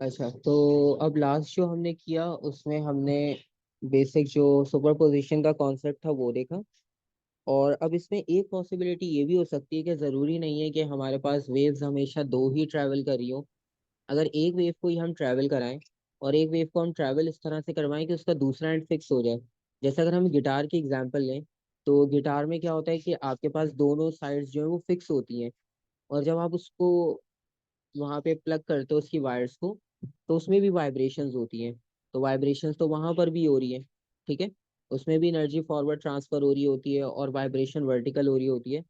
अच्छा, तो अब लास्ट जो हमने किया उसमें हमने बेसिक जो सुपरपोजिशन का कॉन्सेप्ट था वो देखा। और अब इसमें एक पॉसिबिलिटी ये भी हो सकती है कि ज़रूरी नहीं है कि हमारे पास वेव्स हमेशा दो ही ट्रैवल कर रही हो। अगर एक वेव को ही हम ट्रैवल कराएं और एक वेव को हम ट्रैवल इस तरह से करवाएं कि उसका दूसरा एंड फिक्स हो जाए। जैसे अगर हम गिटार की एग्जांपल लें, तो गिटार में क्या होता है कि आपके पास दोनों साइड्स जो है वो फिक्स होती हैं। और जब आप उसको वहां पे प्लग करते हो उसकी वायर्स को, तो उसमें भी वाइब्रेशंस होती हैं। तो वाइब्रेशंस तो वहां पर भी हो रही है, ठीक है। उसमें भी एनर्जी फॉरवर्ड ट्रांसफर हो रही होती है और वाइब्रेशन वर्टिकल हो रही होती है।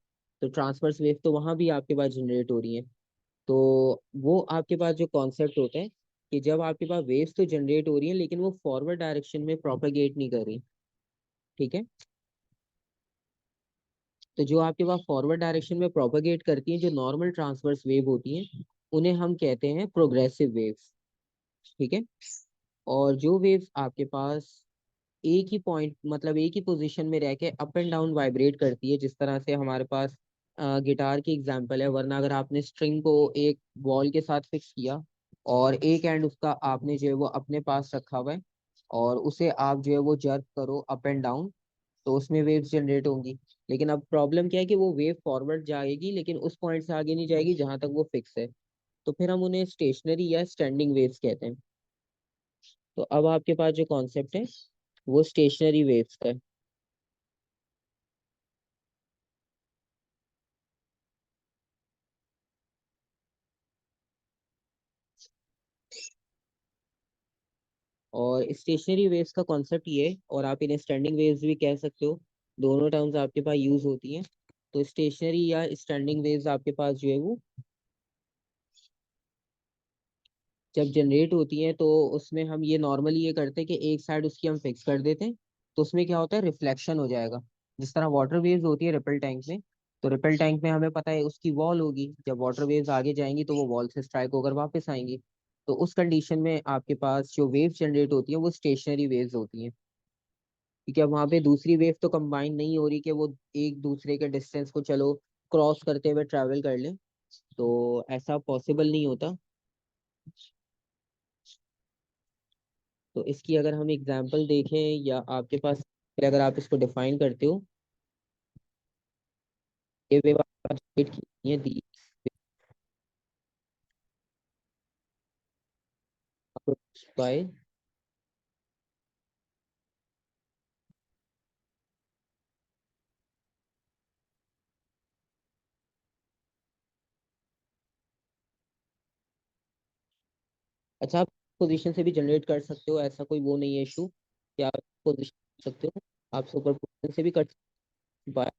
तो ट्रांसवर्स वेव तो वहां भी आपके पास जनरेट हो रही है। तो वो आपके पास जो कॉन्सेप्ट होता है कि जब आपके पास वेव्स तो जनरेट हो रही है लेकिन वो फॉरवर्ड डायरेक्शन में प्रोपेगेट नहीं कर रही, ठीक है। तो जो आपके पास फॉरवर्ड डायरेक्शन में प्रोपेगेट करती हैं, जो नॉर्मल ट्रांसवर्स वेव होती हैं, उन्हें हम कहते हैं प्रोग्रेसिव वेव्स, ठीक है। और जो वेव्स आपके पास एक ही पॉइंट मतलब एक ही पोजीशन में रह के अप एंड डाउन वाइब्रेट करती है, जिस तरह से हमारे पास गिटार की एग्जांपल है। वरना अगर आपने स्ट्रिंग को एक बॉल के साथ फिक्स किया और एक एंड उसका आपने जो है वो अपने पास रखा हुआ है और उसे आप जो है वो जर्क करो अप एंड डाउन, तो उसमें वेव्स जनरेट होंगी। लेकिन अब प्रॉब्लम क्या है कि वो वेव फॉरवर्ड जाएगी लेकिन उस पॉइंट से आगे नहीं जाएगी जहां तक वो फिक्स है। तो फिर हम उन्हें स्टेशनरी या स्टैंडिंग वेव्स कहते हैं। तो अब आपके पास जो कॉन्सेप्ट है वो स्टेशनरी वेव्स का है। और स्टेशनरी वेव्स का कॉन्सेप्ट ये है, और आप इन्हें स्टैंडिंग वेव्स भी कह सकते हो, दोनों टर्म्स आपके पास यूज होती हैं। तो स्टेशनरी या स्टैंडिंग वेव्स आपके पास जो है वो जब जनरेट होती हैं तो उसमें हम ये नॉर्मली ये करते हैं कि एक साइड उसकी हम फिक्स कर देते हैं। तो उसमें क्या होता है, रिफ्लेक्शन हो जाएगा। जिस तरह वाटर वेव्स होती है रिपल टैंक में, तो रिपल टैंक में हमें पता है उसकी वॉल होगी, जब वाटर वेव्स आगे जाएंगी तो वो वॉल से स्ट्राइक होकर वापस आएंगी। तो उस कंडीशन में आपके पास जो वेव जनरेट होती है वो स्टेशनरी वेव्स होती हैं। क्योंकि अब वहां पे दूसरी वेव तो कंबाइन नहीं हो रही कि वो एक दूसरे के डिस्टेंस को चलो क्रॉस करते हुए ट्रैवल कर ले, तो ऐसा पॉसिबल नहीं होता। तो इसकी अगर हम एग्जांपल देखें या आपके पास अगर आप इसको डिफाइन करते हो, ये वेव जनरेट की है दी बाय। अच्छा, आप पोजीशन से भी जनरेट कर सकते हो, ऐसा कोई वो नहीं है इशू कि आप पोजीशन कर सकते हो। आप सुपर पोजिशन से भी कर सकते हो by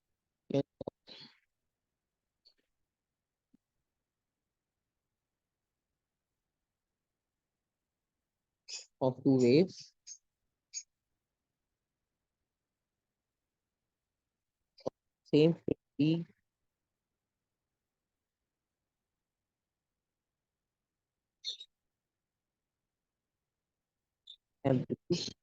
of two waves same frequency amplitude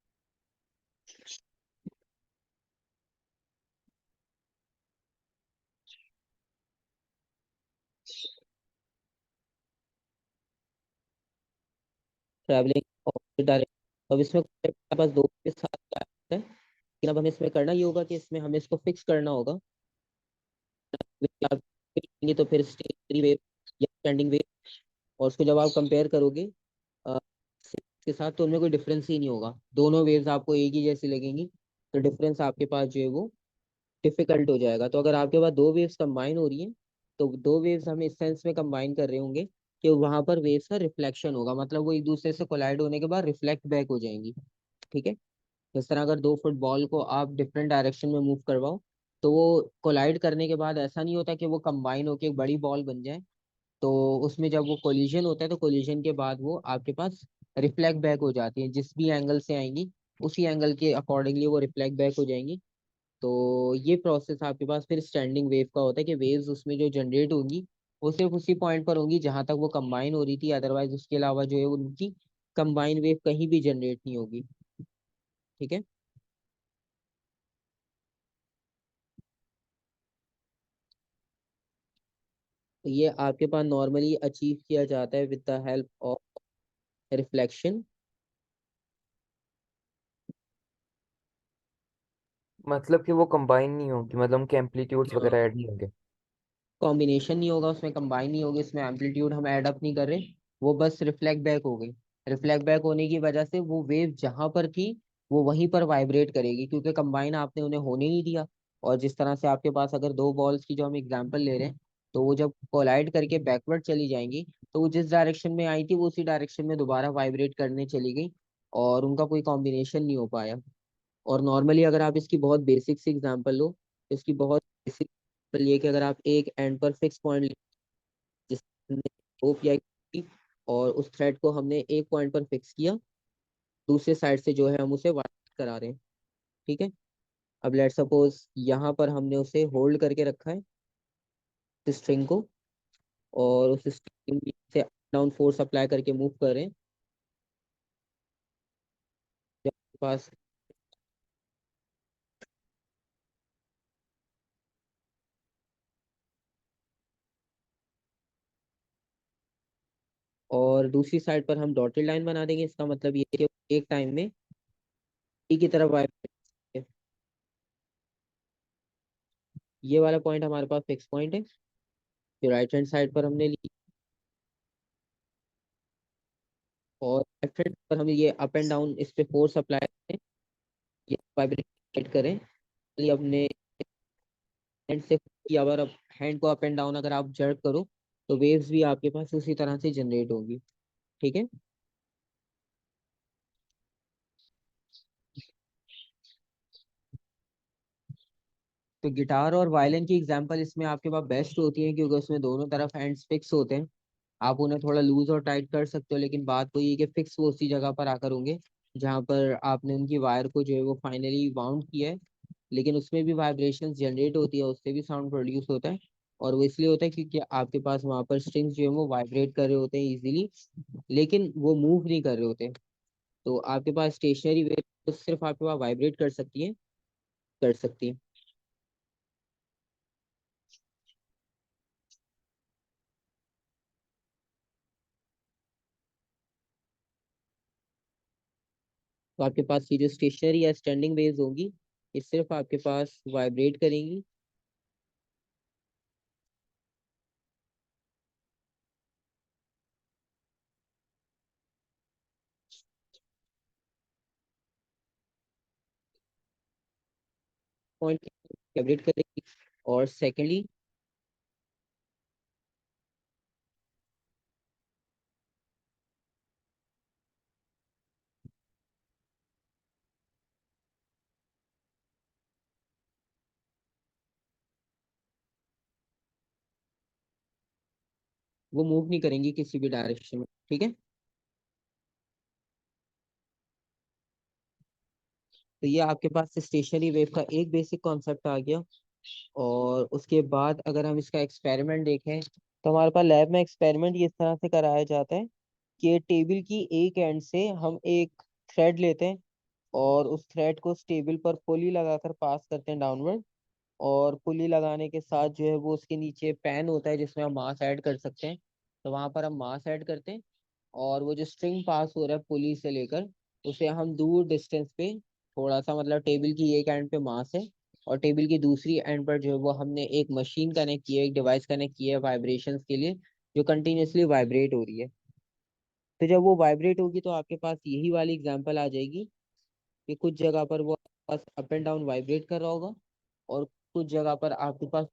travelling opposite direction. अब इसमें हमारे पास दो के साथ क्या है, लेकिन अब हमें इसमें करना ये होगा कि इसमें हमें इसको फिक्स करना होगा। आप करेंगे तो फिर स्टेशनरी वेव या स्टैंडिंग वेव, और उसको जब आप कंपेयर करोगे अ, के साथ, तो उनमें कोई डिफरेंस ही नहीं होगा, दोनों वेव्स आपको एक ही जैसी लगेंगी। तो डिफरेंस आपके पास जो है वो डिफिकल्ट हो जाएगा। तो अगर आपके पास दो वेव्स कंबाइन हो रही हैं, तो दो वेव्स हम इस सेंस में कंबाइन कर रहे होंगे कि वहां पर वेव्स का रिफ्लेक्शन होगा, मतलब वो एक दूसरे से कोलाइड होने के बाद रिफ्लेक्ट बैक हो जाएंगी, ठीक है। जिस तरह अगर दो फुटबॉल को आप डिफरेंट डायरेक्शन में मूव करवाओ, तो वो कोलाइड करने के बाद ऐसा नहीं होता कि वो कंबाइन होके एक बड़ी बॉल बन जाए। तो उसमें जब वो कोलिजन होता है तो कोलिजन के बाद वो आपके पास रिफ्लेक्ट बैक हो जाती है, जिस भी एंगल से आएंगी उसी एंगल के अकॉर्डिंगली वो रिफ्लेक्ट बैक हो जाएंगी। तो ये प्रोसेस आपके पास फिर स्टैंडिंग वेव का होता है कि वेव्स उसमें जो जनरेट होंगी वो सिर्फ उसी पॉइंट पर होंगी जहां तक वो कंबाइन हो रही थी, अदरवाइज उसके अलावा जो है उनकी कंबाइन वेव कहीं भी जनरेट नहीं होगी, ठीक है। तो ये आपके पास नॉर्मली अचीव किया जाता है with the help of reflection. मतलब कि वो कंबाइन नहीं होगी, मतलब उनके एम्पलीट्यूड्स वगैरह ऐड नहीं होंगे। कॉम्बिनेशन नहीं होगा उसमें, कंबाइन नहीं होगी उसमें, एम्पलीट्यूड हम ऐड अप नहीं कर रहे। वो बस रिफ्लेक्ट बैक हो गई। रिफ्लेक्ट बैक होने की वजह से वो वेव जहां पर थी वो वहीं पर वाइब्रेट करेगी, क्योंकि कंबाइन आपने उन्हें होने नहीं दिया। और जिस तरह से आपके पास अगर दो बॉल्स की जो हम एग्जांपल ले रहे हैं, तो वो जब कोलाइड करके बैकवर्ड चली जाएंगी, तो वो जिस डायरेक्शन में आई थी वो उसी डायरेक्शन में दोबारा वाइब्रेट करने चली गई, और उनका कोई कॉम्बिनेशन नहीं हो पाया। और नॉर्मली अगर आप इसकी बहुत बेसिक सी एग्जांपल लो, तो इसकी बहुत बेसिक एग्जांपल ये कि अगर आप एक एंड पर फिक्स पॉइंट जिसने रोप या की, और उस थ्रेड को हमने एक पॉइंट पर फिक्स किया, दूसरे साइड से जो है हम उसे वाइड करा रहे हैं। ठीक है। अब लेट सपोज यहाँ पर हमने उसे होल्ड करके रखा है स्ट्रिंग को, और उस स्ट्रिंग से डाउन फोर्स अप्लाई करके मूव कर रहे हैं। जब आपके पास, और दूसरी साइड पर हम डॉटेड लाइन बना देंगे, इसका मतलब ये है कि एक टाइम में एक की तरफ वाइब्रेट। ये वाला पॉइंट हमारे पास फिक्स पॉइंट है, जो राइट हैंड साइड पर हमने ली। और लेफ्ट हैंड पर हम ये अप एंड डाउन इस पे फोर्स अप्लाई करें, ये वाइब्रेट करें। ये अपने हैंड से की, अगर अब हैंड को अप एंड डाउन अगर आप जर्क करो, तो वेव्स भी आपके पास उसी तरह से जनरेट होंगी। ठीक है। तो गिटार और वायलिन की एग्जांपल इसमें आपके पास बेस्ट होती है, क्योंकि उसमें दोनों तरफ हैंड्स फिक्स होते हैं। आप उन्हें थोड़ा लूज और टाइट कर सकते हो, लेकिन बात वही है कि फिक्स वो उसी जगह पर आकर होंगे जहाँ पर आपने उनकी वायर को जो है वो फाइनली वाउंड किया है। लेकिन उसमें भी वाइब्रेशन जनरेट होती है, उससे भी साउंड प्रोड्यूस होता है। और वो इसलिए होता है क्योंकि आपके पास वहां पर स्ट्रिंग्स जो है वो वाइब्रेट कर रहे होते हैं इजीली, लेकिन वो मूव नहीं कर रहे होते। तो आपके पास स्टेशनरी वेव तो सिर्फ आपके पास वाइब्रेट कर सकती है, कर सकती है। तो आपके पास ये जो स्टेशनरी या स्टैंडिंग वेव्स होंगी, ये सिर्फ आपके पास वाइब्रेट करेंगी। पॉइंट वाइब्रेट करेंगी। और सेकेंडली, वो मूव नहीं करेंगी किसी भी डायरेक्शन में। ठीक है। तो ये आपके पास स्टेशनरी वेव का एक बेसिक कॉन्सेप्ट आ गया। और उसके बाद अगर हम इसका एक्सपेरिमेंट देखें, तो हमारे पास लैब में एक्सपेरिमेंट ये इस तरह से कराया जाता है कि टेबल की एक एंड से हम एक थ्रेड लेते हैं, और उस थ्रेड को उस टेबल पर पुली लगाकर पास करते हैं डाउनवर्ड। और पुली लगाने के साथ जो है वो उसके नीचे पैन होता है जिसमें हम मास ऐड कर सकते हैं। तो वहां पर हम मास ऐड करते हैं, और वो जो स्ट्रिंग पास हो रहा है पुली से लेकर, उसे हम दूर डिस्टेंस पे थोड़ा सा, मतलब टेबल की एक एंड पे मास है, और टेबल की दूसरी एंड पर जो है वो हमने एक मशीन कनेक्ट की है, एक डिवाइस कनेक्ट की है वाइब्रेशंस के लिए, जो कंटिन्यूअसली वाइब्रेट हो रही है। तो जब वो वाइब्रेट होगी तो आपके पास यही वाली एग्जांपल आ जाएगी कि कुछ जगह पर वो आपके पास अप एंड डाउन वाइब्रेट कर रहा होगा, और कुछ जगह पर आपके पास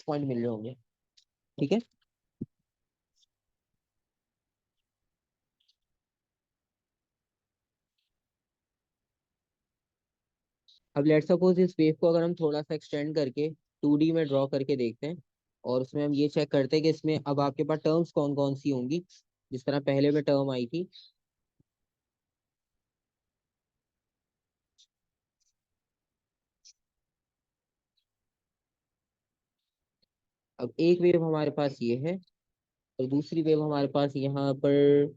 पॉइंट मिल रहे होंगे। ठीक है। अब लेट्स सपोज इस वेव को अगर हम थोड़ा सा एक्सटेंड करके 2D में ड्रॉ करके देखते हैं, और उसमें हम ये चेक करते हैं कि इसमें अब आपके पास टर्म्स कौन कौन सी होंगी, जिस तरह पहले में टर्म आई थी। अब एक वेव हमारे पास ये है, और दूसरी वेव हमारे पास यहाँ पर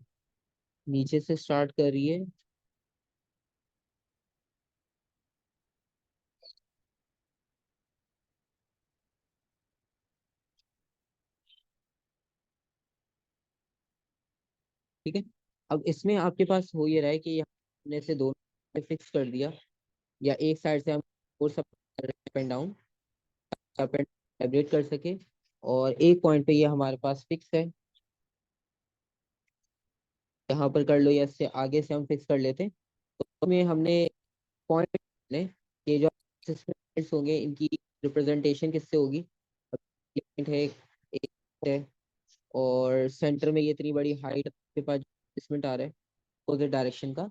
नीचे से स्टार्ट कर रही है। ठीक है। अब इसमें आपके पास हो ये रहा है कि यहाँ हमने से दोनों फिक्स कर दिया, या एक साइड से हम force up and down, up and vibrate कर सके, और एक पॉइंट पे ये हमारे पास फिक्स है, यहाँ पर कर लो या इससे आगे से हम फिक्स कर लेते हैं। तो में हमने पॉइंट ले, ये जो पॉइंट्स होंगे इनकी रिप्रेजेंटेशन किससे होगी? पॉइंट है एक है, और सेंटर में ये इतनी बड़ी हाइट के पास डिस्प्लेसमेंट आ रहा है अपोजिट डायरेक्शन का।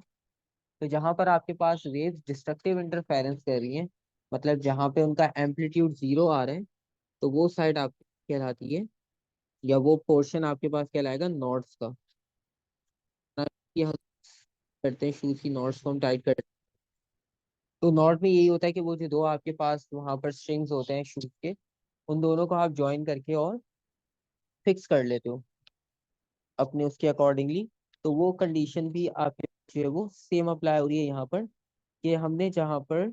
तो जहां पर आपके पास वेव्स डिस्ट्रक्टिव इंटरफेरेंस कर रही हैं, मतलब जहां पे उनका एम्पलीट्यूड जीरो आ रहा है, तो वो साइड आपकी कहलाती है, या वो पोर्शन आपके पास कहलाएगा नॉर्ड्स का। ये हम करते हैं शूज की नॉर्ड्स को हम टाइट करते हैं। तो नॉर्ड में यही होता है कि वो जो दो आपके पास वहां पर स्ट्रिंग्स होते हैं शूज के, उन दोनों को आप ज्वाइन करके और फिक्स कर लेते हो अपने उसके अकॉर्डिंगली। तो वो कंडीशन भी आपके जो है वो सेम अप्लाई हो रही है यहाँ पर, कि हमने जहाँ पर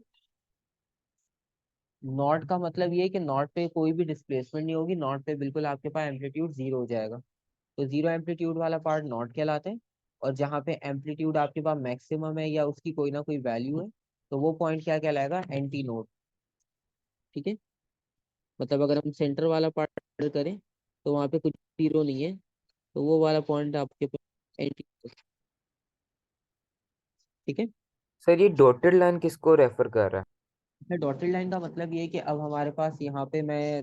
नॉट का मतलब ये है कि नॉट पे कोई भी डिस्प्लेसमेंट नहीं होगी, नॉट पे बिल्कुल आपके पास एम्पलीट्यूड जीरो हो जाएगा। तो जीरो एम्पलीट्यूड वाला पार्ट नॉट कहलाता है, और जहाँ पे एम्पलीट्यूड आपके पास मैक्सिमम है या उसकी कोई ना कोई वैल्यू है, तो वो पॉइंट क्या कहलाएगा? Anti node. ठीक है, मतलब अगर हम सेंटर वाला पार्ट करें तो वहाँ पे कुछ जीरो नहीं है, तो वो वाला पॉइंट आपके पास एंटी। ठीक है। सर ये डॉटेड लाइन किसको रेफर कर रहा है? डॉटेड लाइन का मतलब ये है कि अब हमारे पास यहाँ पे मैं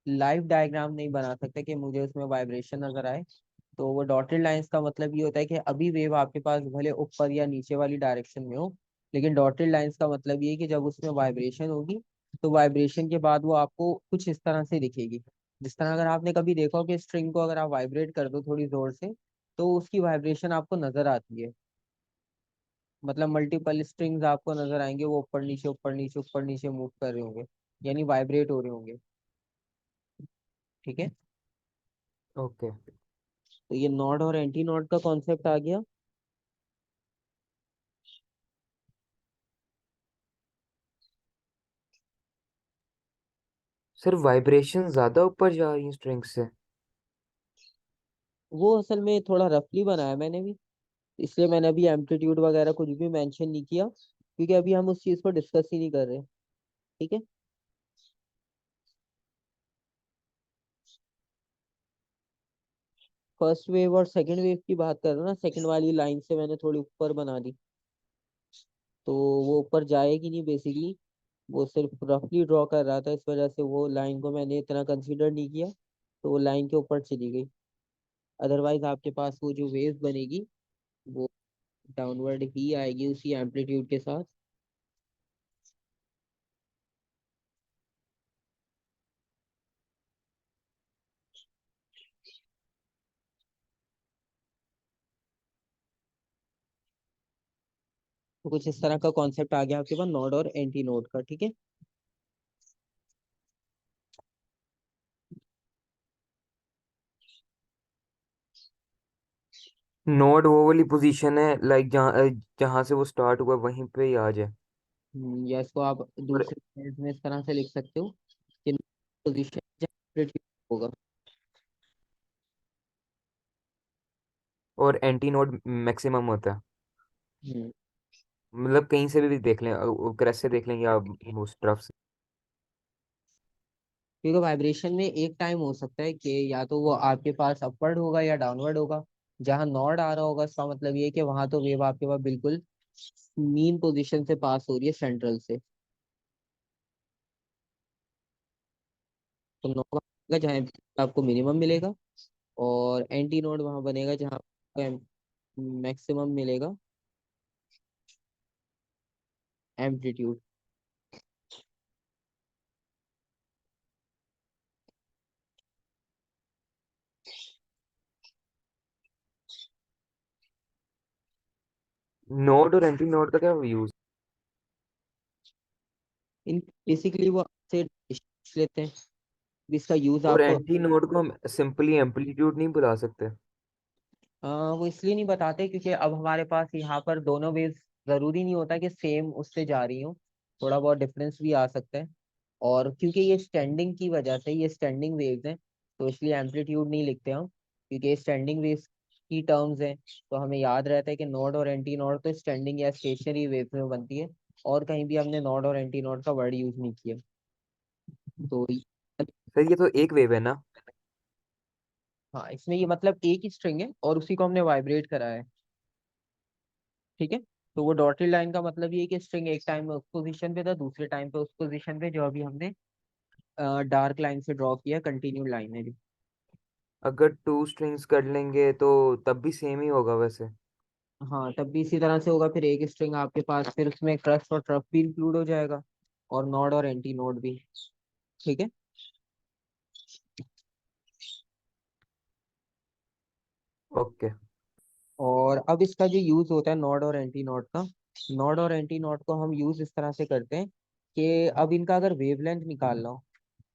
लाइव डायग्राम नहीं बना सकता कि मुझे उसमें वाइब्रेशन नजर आए। तो वो डॉटेड लाइंस का मतलब ये होता है कि अभी वेव आपके पास भले ऊपर या नीचे वाली डायरेक्शन में हो, लेकिन डॉटेड लाइंस का मतलब ये है कि जब उसमें वाइब्रेशन होगी, तो वाइब्रेशन के बाद वो आपको कुछ इस तरह से दिखेगी। जिस तरह अगर आपने कभी देखा हो कि स्ट्रिंग को अगर आप वाइब्रेट कर दो थोड़ी जोर से, तो उसकी वाइब्रेशन आपको नजर आती है। मतलब मल्टीपल स्ट्रिंग्स आपको नजर आएंगे, वो ऊपर नीचे ऊपर नीचे ऊपर नीचे मूव कर रहे होंगे, यानी वाइब्रेट हो रहे होंगे। ठीक है। ओके। तो ये नॉड और एंटी नॉड का कॉन्सेप्ट आ गया। सर वाइब्रेशन ज्यादा ऊपर जा रही है स्ट्रिंग से? वो असल में थोड़ा रफली बनाया मैंने भी, इसलिए मैंने अभी एम्पलीट्यूड वगैरह कुछ भी मेंशन नहीं किया, क्योंकि अभी हम उस चीज को डिस्कस ही नहीं कर रहे। ठीक है। फर्स्ट वेव और सेकंड वेव की बात कर रहे हो ना, सेकंड वाली लाइन से मैंने थोड़ी ऊपर बना दी, तो वो ऊपर जाएगी नहीं बेसिकली, वो सिर्फ रफली ड्रॉ कर रहा था, इस वजह से वो लाइन को मैंने इतना कंसीडर नहीं किया, तो वो लाइन के ऊपर चली गई। अदरवाइज आपके पास वो जो वेव बनेगी वो डाउनवर्ड ही आएगी उसी एम्पलीट्यूड के साथ। तो कुछ इस तरह का कॉन्सेप्ट आ गया आपके पास नोड और एंटी नोड का। ठीक है। नोड वो वाली पोजीशन है लाइक जहाँ जहाँ से वो स्टार्ट हुआ वहीं पे ही आ जाए। या इसको आप और दूसरे सेंस में इस तरह से लिख सकते हो कि पोजीशन होगा। और एंटी नोड मैक्सिमम होता है। हम्म, मतलब कहीं से भी देख लें, क्रैश से देख लें या उस तरफ से। क्योंकि वाइब्रेशन में एक टाइम हो सकता है कि या तो वो आपके पास अपवर्ड होगा या डाउनवर्ड होगा। जहां नॉड आ रहा होगा इसका मतलब ये है कि वहां तो वेव आपके पास बिल्कुल मीन पोजीशन से पास हो रही है, सेंट्रल से। तो नॉड बनेगा जहाँ आपको मिनिमम मिलेगा, और एंटी नोड वहां बनेगा जहाँ आपको मैक्सिमम मिलेगा एम्पलीट्यूड। नोड और एंटी नोड का क्या यूज? इन बेसिकली वो आपसे डिस्टेंस लेते हैं। इसका यूज और आपको एंटी नोड को हम सिंपली एम्पलीट्यूड नहीं बुला सकते? वो इसलिए नहीं बताते क्योंकि अब हमारे पास यहाँ पर दोनों वेव्स जरूरी नहीं होता कि सेम उससे जा रही हो, थोड़ा बहुत डिफरेंस भी आ सकता है। और क्योंकि ये स्टैंडिंग की वजह से ये स्टैंडिंग वेव्स हैं, तो इसलिए एम्पलीट्यूड नहीं लिखते हम, क्योंकि ये स्टैंडिंग वेव्स की टर्म्स हैं, तो हमें याद रहता है कि नोड और एंटी नोड तो स्टैंडिंग या स्टेशनरी वेव में बनती है, और कहीं भी हमने नोड और एंटी नोड का वर्ड यूज नहीं किया। तो सर ये तो एक वेव है ना? हाँ, इसमें ये मतलब एक ही स्ट्रिंग है और उसी को हमने वाइब्रेट करा है। ठीक है। तो वो डॉटेड लाइन का मतलब ये है कि स्ट्रिंग एक टाइम में उस पोजीशन पे था, दूसरे टाइम पे उस पोजीशन पे, जो अभी हमने डार्क लाइन से ड्रॉ किया कंटिन्यू लाइन है जो। अगर टू स्ट्रिंग्स कर लेंगे तो तब भी सेम ही होगा वैसे। हाँ, तब भी इसी तरह से होगा, फिर एक स्ट्रिंग आपके पास, फिर उसमें क्रस्ट और ट्रफ भी इंक्लूड हो जाएगा, और नोड और एंटी नोड भी। ठीक है। ओके। और अब इसका जो यूज होता है नोड और एंटी नोड का, नोड और एंटी नोड को हम यूज इस तरह से करते हैं कि अब इनका अगर वेवलेंथ निकालना हो,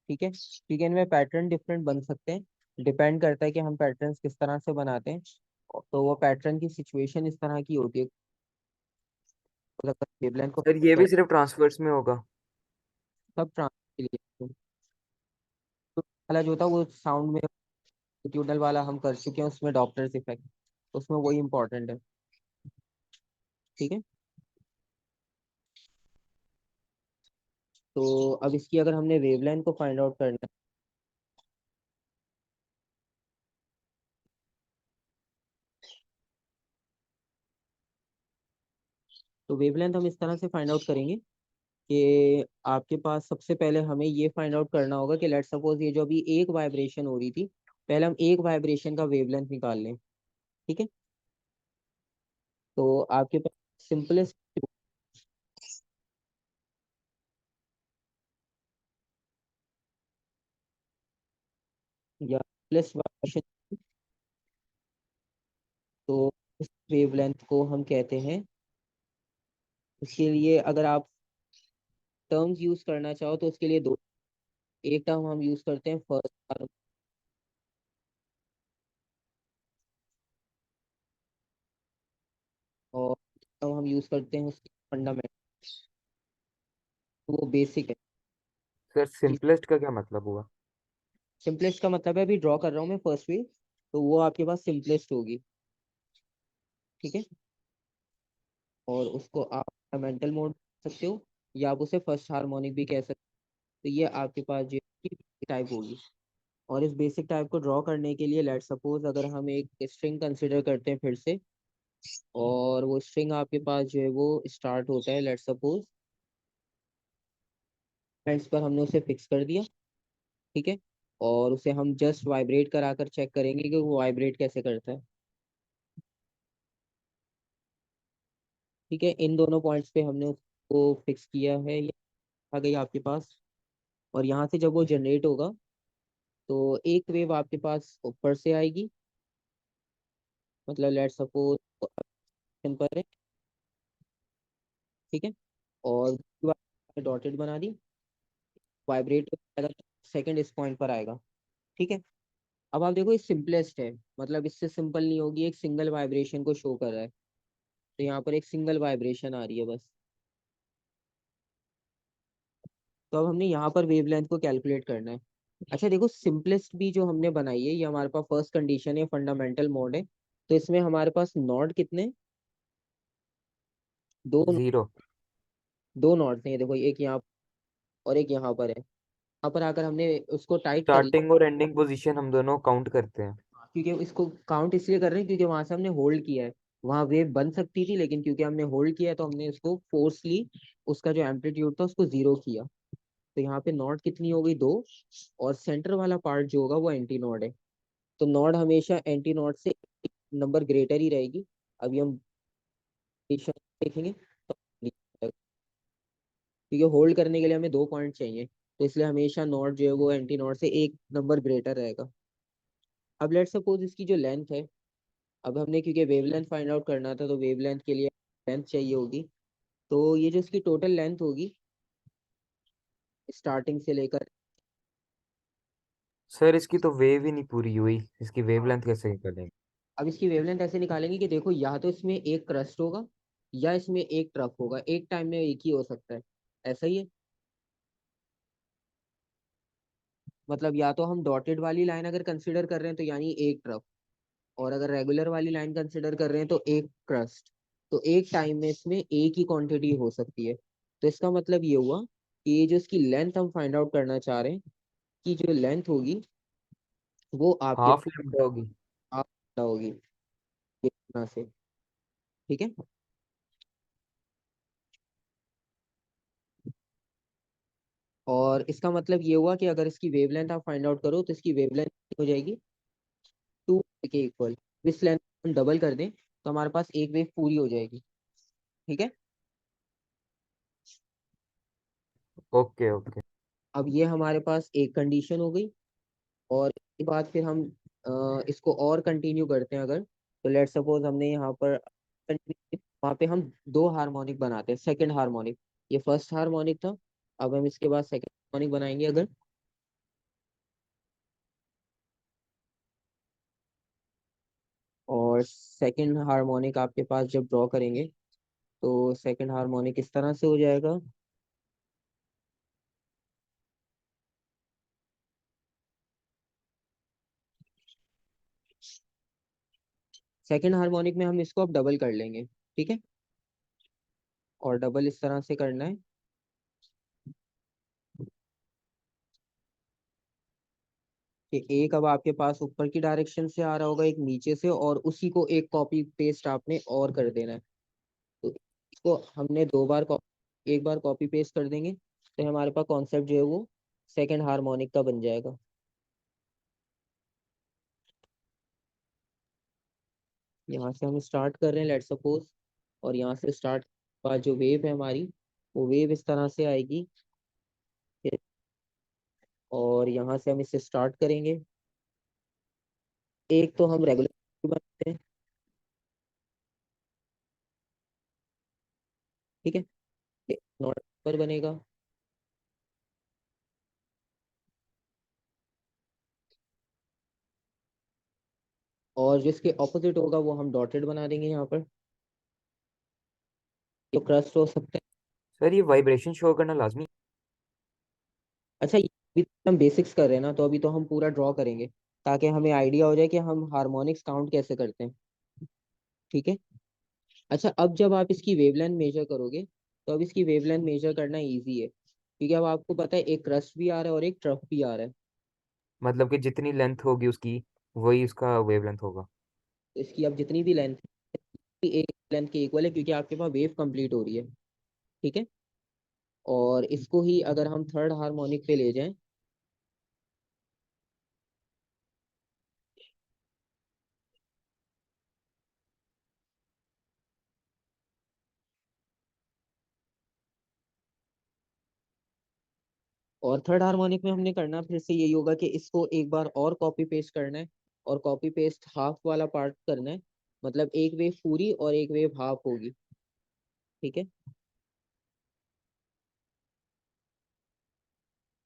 ठीक है, ठीक है, इनमें पैटर्न डिफरेंट बन सकते हैं, डिपेंड करता है कि हम पैटर्न्स किस तरह से बनाते हैं। तो वो पैटर्न की सिचुएशन इस तरह की होती है, मतलब वेवलेंथ को सर ये भी सिर्फ ट्रांसफर्स में होगा? सब ट्रांसफर के लिए। तो वाला जो था वो साउंड में ट्यूनल वाला हम कर चुके हैं, उसमें डॉप्लर्स इफेक्ट, उसमें वही इंपॉर्टेंट है। ठीक है। तो अब इसकी अगर हमने वेवलेंथ को फाइंड आउट करना है, तो वेवलेंथ हम इस तरह से फाइंड आउट करेंगे कि आपके पास सबसे पहले हमें ये फाइंड आउट करना होगा कि लेट्स सपोज ये जो अभी एक वाइब्रेशन हो रही थी, पहले हम एक वाइब्रेशन का वेवलेंथ निकाल लें। ठीक है। तो आपके पास सिंपलेस्ट या सिंपलेस्ट वाइब्रेशन, तो इस वेवलेंथ को हम कहते हैं, इसके लिए अगर आप टर्म्स यूज करना चाहो तो उसके लिए दो, एक टर्म हम यूज करते हैं फर्स्ट, और टर्म हम यूज करते हैं उसके फंडामेंटल, वो बेसिक है। सर सिंपलेस्ट का क्या मतलब हुआ? सिंपलेस्ट का मतलब है, अभी ड्रॉ कर रहा हूँ मैं फर्स्ट वेव, तो वो आपके पास सिंपलेस्ट होगी। ठीक है। और उसको आप फंडामेंटल मोड कह सकते हो, या आप उसे फर्स्ट हार्मोनिक भी कह सकते हो। तो ये आपके पास जो टाइप होगी। और इस बेसिक टाइप को ड्रॉ करने के लिए लेट सपोज अगर हम एक स्ट्रिंग कंसिडर करते हैं फिर से, और वो स्ट्रिंग आपके पास जो है वो स्टार्ट होता है लेट सपोज फ्रेंड्स पर, हमने उसे फिक्स कर दिया। ठीक है। और उसे हम जस्ट वाइब्रेट कराकर चेक करेंगे कि वो वाइब्रेट कैसे करता है। ठीक है। इन दोनों पॉइंट्स पे हमने उसको फिक्स किया है, ये आ गई आपके पास। और यहाँ से जब वो जनरेट होगा, तो एक वेव आपके पास ऊपर से आएगी, मतलब लेट सपोज पर है। ठीक है। और डॉटेड बना दी, वाइब्रेट सेकंड इस पॉइंट पर आएगा। ठीक है। अब आप देखो ये सिंपलेस्ट है, मतलब इससे सिंपल नहीं होगी, एक सिंगल वाइब्रेशन को शो कर रहा है, तो यहाँ पर एक सिंगल वाइब्रेशन आ रही है बस। तो अब हमने यहाँ पर वेवलेंथ को कैलकुलेट करना है। अच्छा देखो, सिंपलेस्ट भी जो हमने बनाई है, ये हमारे पास फर्स्ट कंडीशन है, फंडामेंटल मोड है, तो इसमें हमारे पास नॉड कितने, दो, जीरो। दो नॉड्स हैं, ये देखो एक यहाँ और एक यहाँ पर है, यहाँ पर आकर हमने उसको टाइट कर लिया। स्टार्टिंग और एंडिंग पोजीशन हम दोनों काउंट करते हैं। क्योंकि इसको काउंट इसलिए कर रहे हैं क्योंकि वहां से हमने होल्ड किया है, वहां वेव बन सकती थी, लेकिन क्योंकि हमने होल्ड किया है तो हमने उसको फोर्सली, उसका जो एम्पलीट्यूड था उसको जीरो किया। तो यहाँ पे नॉड कितनी हो गई, दो, और सेंटर वाला पार्ट जो होगा वो एंटी नॉड है। तो नॉड हमेशा एंटी नॉड से नंबर ग्रेटर ही रहेगी। अभी हम देखेंगे तो, क्योंकि होल्ड करने के लिए हमें दो पॉइंट चाहिए, तो इसलिए हमेशा नॉट जो है वो एंटी नॉट से एक नंबर ग्रेटर रहेगा। अब लेट सपोज इसकी जो लेंथ है, अब हमने क्योंकि वेवलेंथ फाइंड आउट करना था, तो वेवलेंथ के लिए लेंथ चाहिए होगी, तो ये जो इसकी टोटल लेंथ होगी स्टार्टिंग से लेकर, सर इसकी तो वेव ही नहीं पूरी हुई, इसकी हाँ, वेवलेंथ कैसे करेंगे? अब इसकी वेवलेंथ ऐसे निकालेंगे कि देखो या तो इसमें एक क्रस्ट होगा, या इसमें एक ट्रफ होगा, एक टाइम में एक ही हो सकता है, ऐसा ही है। मतलब या तो हम डॉटेड वाली लाइन अगर कंसिडर कर रहे हैं तो यानी एक ट्रफ, और अगर रेगुलर वाली लाइन कंसिडर कर रहे हैं तो एक क्रस्ट, तो एक टाइम में इसमें एक ही क्वांटिटी हो सकती है। तो इसका मतलब ये हुआ कि ये जो इसकी लेंथ हम फाइंड आउट करना चाह रहे हैं, कि जो लेंथ होगी वो आपके हाफ लैम्डा होगी। आप होगी ये इतना से। ठीक है। और इसका मतलब ये हुआ कि अगर इसकी वेवलेंथ आप फाइंड आउट करो तो इसकी वेवलेंथ हो जाएगी 2 के इक्वल। इस लेंथ हम डबल कर दें तो हमारे पास एक वेव पूरी हो जाएगी। ठीक है। Okay okay. अब ये हमारे पास एक कंडीशन हो गई। और इसके बाद फिर हम इसको और कंटिन्यू करते हैं अगर, तो लेट सपोज हमने यहाँ पर वहाँ पे हम दो हार्मोनिक बनाते हैं, सेकंड हार्मोनिक, ये फर्स्ट हार्मोनिक था, अब हम इसके बाद सेकंड हार्मोनिक बनाएंगे अगर। और सेकंड हार्मोनिक आपके पास जब ड्रॉ करेंगे तो सेकंड हार्मोनिक इस तरह से हो जाएगा। सेकंड हार्मोनिक में हम इसको अब डबल कर लेंगे। ठीक है। और डबल इस तरह से करना है कि एक अब आपके पास ऊपर की डायरेक्शन से आ रहा होगा, एक नीचे से, और उसी को एक कॉपी पेस्ट आपने और कर देना है। तो इसको हमने दो बार एक बार कॉपी पेस्ट कर देंगे तो हमारे पास कॉन्सेप्ट जो है वो सेकंड हार्मोनिक का बन जाएगा। यहाँ से हम स्टार्ट कर रहे हैं लेट सपोज, और यहाँ से स्टार्ट बाद जो वेव है हमारी, वो वेव इस तरह से आएगी। और यहाँ से हम इसे स्टार्ट करेंगे। एक तो हम रेगुलर बनाते हैं। ठीक है। नॉट पर बनेगा, और जिसके ऑपोजिट होगा वो हम डॉटेड बना देंगे यहाँ पर। तो क्रस्ट हो सकता है। सर ये वाइब्रेशन शो करना लाजमी। अच्छा, ये अभी तो हम बेसिक्स कर रहे हैं ना, तो अभी तो हम पूरा ड्रॉ करेंगे ताकि हमें आइडिया हो जाए कि हम हार्मोनिक्स काउंट कैसे करते हैं। ठीक है। अच्छा, अब जब आप इसकी वेवलेंथ मेजर करोगे तो अब इसकी वेवलेंथ मेजर करना इजी है, क्योंकि अब आपको पता है एक क्रस्ट भी आ रहा है और एक ट्रफ भी आ रहा है। मतलब कि जितनी लेंथ होगी उसकी वही उसका वेवलेंथ होगा। तो इसकी अब जितनी भी लेंथ एक लेंथ के इक्वल है, क्योंकि आपके पास वेव कंप्लीट हो रही है। ठीक है। और इसको ही अगर हम थर्ड हार्मोनिक पे ले जाएं, और थर्ड हार्मोनिक में हमने करना फिर से यही होगा कि इसको एक बार और कॉपी पेस्ट करना है, और कॉपी पेस्ट हाफ वाला पार्ट करना है, मतलब एक वेव पूरी और एक वेव हाफ होगी। ठीक है।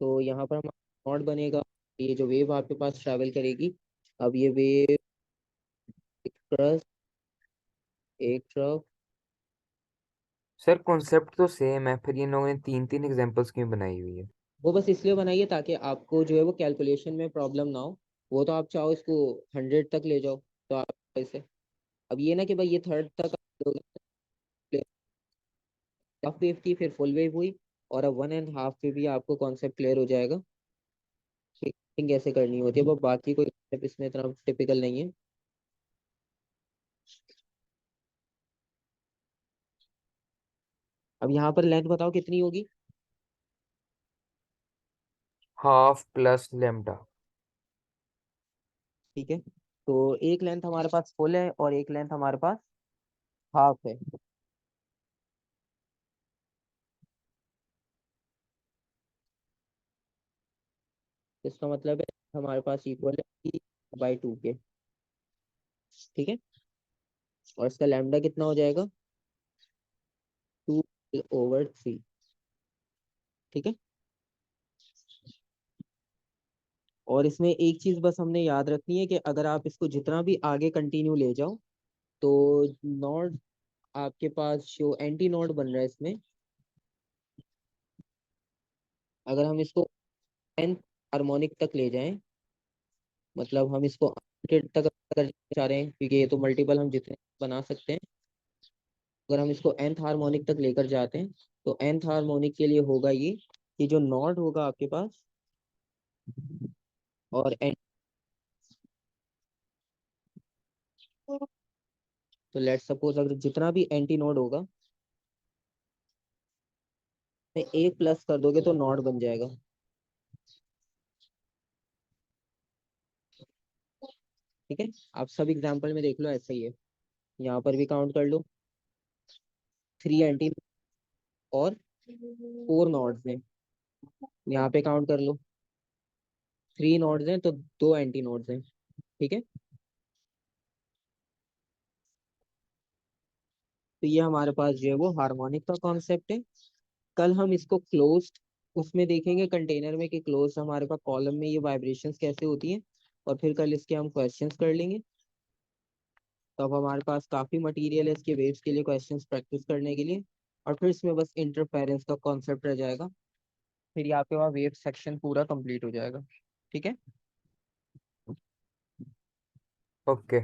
तो यहाँ पर हमारा नॉट बनेगा, ये जो वेव आपके पास ट्रैवल करेगी, अब ये वेव एक क्रस्ट, एक ट्रफ। सर कॉन्सेप्ट तो सेम है, फिर ये लोगों ने तीन तीन एग्जांपल्स क्यों बनाई हुई है? वो बस इसलिए बनाइए ताकि आपको जो है वो कैलकुलेशन में प्रॉब्लम ना हो। वो तो आप चाहो इसको 100 तक ले जाओ, तो आप ऐसे, अब ये ना कि भाई ये थर्ड तक हाफ वेव की फिर फुल वेव हुई, और अब 1.5 पे भी आपको कॉन्सेप्ट क्लियर हो जाएगा कि coding कैसे करनी होती है। वो बाकी कोई concept इसमें इतना टिपिकल नहीं है। अब यहाँ पर लेंथ बताओ कितनी होगी। Half plus lambda. ठीक है। तो एक लेंथ हमारे पास फुल है और एक लेंथ हमारे पास हाफ है। इसका मतलब है हमारे पास इक्वल है बाई 2 के। ठीक है। और इसका लैम्डा कितना हो जाएगा, 2/3। ठीक है। और इसमें एक चीज बस हमने याद रखनी है कि अगर आप इसको जितना भी आगे कंटिन्यू ले जाओ तो नॉट, आपके पास जो एंटी नोड बन रहा है इसमें, अगर हम इसको 10th हार्मोनिक तक ले जाएं, मतलब हम इसको 100 तक अगर चाह रहे हैं, क्योंकि ये तो मल्टीपल हम जितने बना सकते हैं, अगर हम इसको nth हार्मोनिक तक लेकर जाते हैं तो nth हार्मोनिक के लिए होगा ये कि जो नॉट होगा आपके पास और n, तो लेट सपोज अगर जितना भी एंटी नोड होगा एक प्लस कर दोगे तो नॉट बन जाएगा। ठीक है, आप सब एग्जाम्पल में देख लो ऐसा ही है। यहाँ पर भी काउंट कर लो, 3 एंटी और 4 नॉड्स हैं। यहाँ पे काउंट कर लो, 3 नॉड्स हैं तो 2 एंटी नोड्स हैं। ठीक है, तो ये हमारे पास जो है वो हार्मोनिक का कॉन्सेप्ट है। कल हम इसको क्लोज्ड उसमें देखेंगे कंटेनर में, कि क्लोज हमारे पास कॉलम में ये वाइब्रेशंस कैसे होती हैं, और फिर कल इसके हम क्वेश्चंस कर लेंगे। तो अब हमारे पास काफी मटेरियल है इसके वेव्स के लिए क्वेश्चंस प्रैक्टिस करने के लिए, और फिर इसमें बस इंटरफेरेंस का कॉन्सेप्ट रह जाएगा। फिर यहाँ पे वहाँ वेव सेक्शन पूरा कंप्लीट हो जाएगा। ठीक है। ओके।